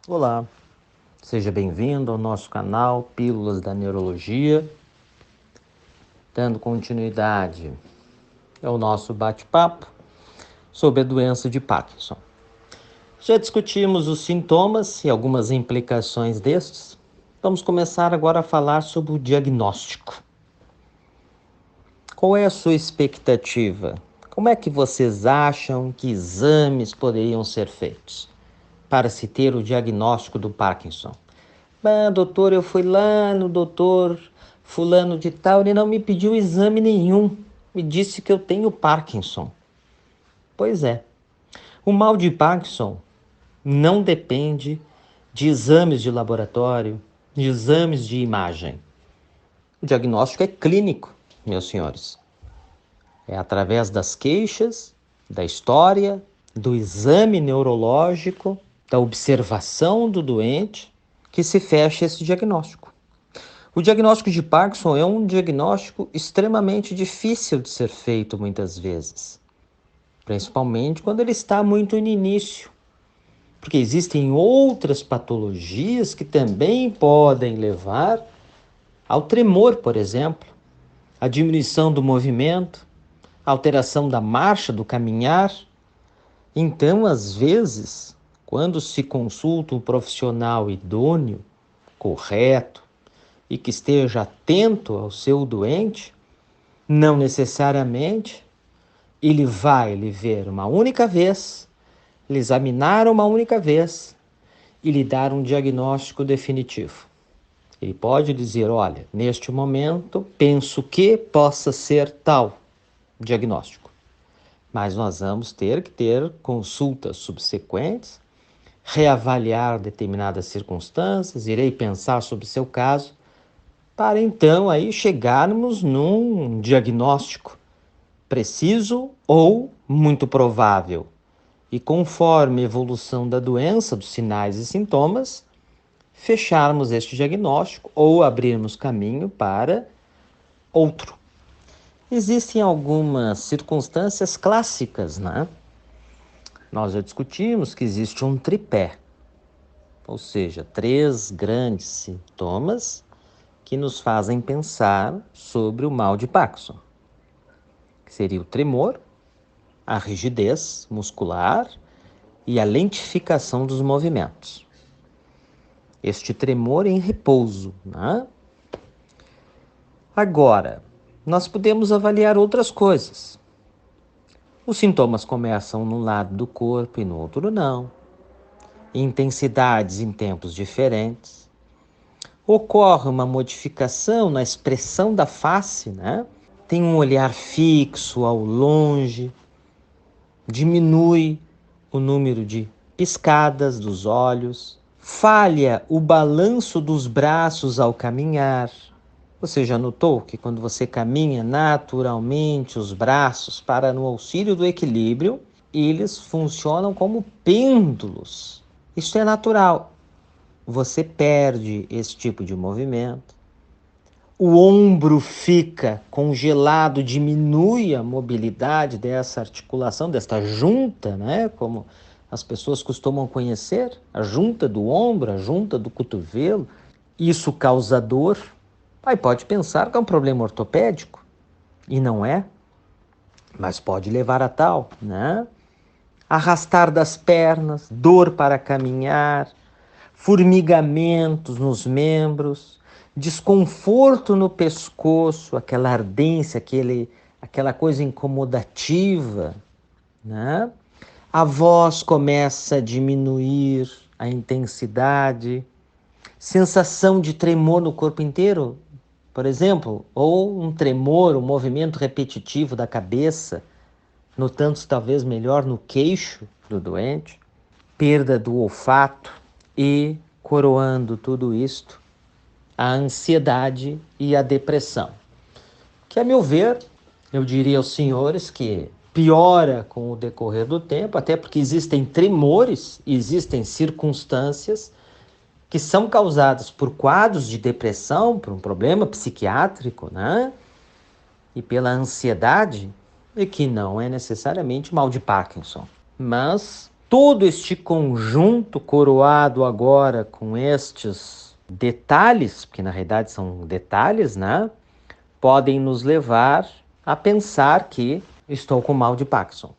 Olá, seja bem-vindo ao nosso canal Pílulas da Neurologia, dando continuidade ao nosso bate-papo sobre a doença de Parkinson. Já discutimos os sintomas e algumas implicações destes. Vamos começar agora a falar sobre o diagnóstico. Qual é a sua expectativa? Como é que vocês acham que exames poderiam ser feitos para se ter o diagnóstico do Parkinson? Doutor, eu fui lá no doutor fulano de tal, ele não me pediu exame nenhum, me disse que eu tenho Parkinson. Pois é, o mal de Parkinson não depende de exames de laboratório, de exames de imagem. O diagnóstico é clínico, meus senhores. É através das queixas, da história, do exame neurológico, da observação do doente, que se fecha esse diagnóstico. O diagnóstico de Parkinson é um diagnóstico extremamente difícil de ser feito muitas vezes, principalmente quando ele está muito no início, porque existem outras patologias que também podem levar ao tremor, por exemplo, a diminuição do movimento, alteração da marcha, do caminhar. Então, às vezes, quando se consulta um profissional idôneo, correto, e que esteja atento ao seu doente, não necessariamente ele vai lhe ver uma única vez, lhe examinar uma única vez e lhe dar um diagnóstico definitivo. Ele pode dizer, olha, neste momento penso que possa ser tal diagnóstico, mas nós vamos ter que ter consultas subsequentes, reavaliar determinadas circunstâncias, irei pensar sobre o seu caso, para então aí chegarmos num diagnóstico preciso ou muito provável. E conforme a evolução da doença, dos sinais e sintomas, fecharmos este diagnóstico ou abrirmos caminho para outro. Existem algumas circunstâncias clássicas, né? Nós já discutimos que existe um tripé, ou seja, 3 grandes sintomas que nos fazem pensar sobre o mal de Parkinson, que seria o tremor, a rigidez muscular e a lentificação dos movimentos. Este tremor em repouso, né? Agora, nós podemos avaliar outras coisas. Os sintomas começam num lado do corpo e no outro não. Intensidades em tempos diferentes. Ocorre uma modificação na expressão da face, né? Tem um olhar fixo ao longe, diminui o número de piscadas dos olhos, falha o balanço dos braços ao caminhar. Você já notou que quando você caminha naturalmente, os braços, para no auxílio do equilíbrio, eles funcionam como pêndulos. Isso é natural. Você perde esse tipo de movimento. O ombro fica congelado, diminui a mobilidade dessa articulação, desta junta, né? Como as pessoas costumam conhecer, a junta do ombro, a junta do cotovelo. Isso causa dor. Aí pode pensar que é um problema ortopédico, e não é, mas pode levar a tal, né? Arrastar das pernas, dor para caminhar, formigamentos nos membros, desconforto no pescoço, aquela ardência, aquela coisa incomodativa, né? A voz começa a diminuir a intensidade, sensação de tremor no corpo inteiro, por exemplo, ou um tremor, um movimento repetitivo da cabeça, notando-se talvez melhor no queixo do doente, perda do olfato e, coroando tudo isto, a ansiedade e a depressão. Que, a meu ver, eu diria aos senhores que piora com o decorrer do tempo, até porque existem tremores, existem circunstâncias que são causadas por quadros de depressão, por um problema psiquiátrico, né? E pela ansiedade, e que não é necessariamente mal de Parkinson. Mas Todo este conjunto coroado agora com estes detalhes, porque na realidade são detalhes, né? Podem nos levar a pensar que estou com mal de Parkinson.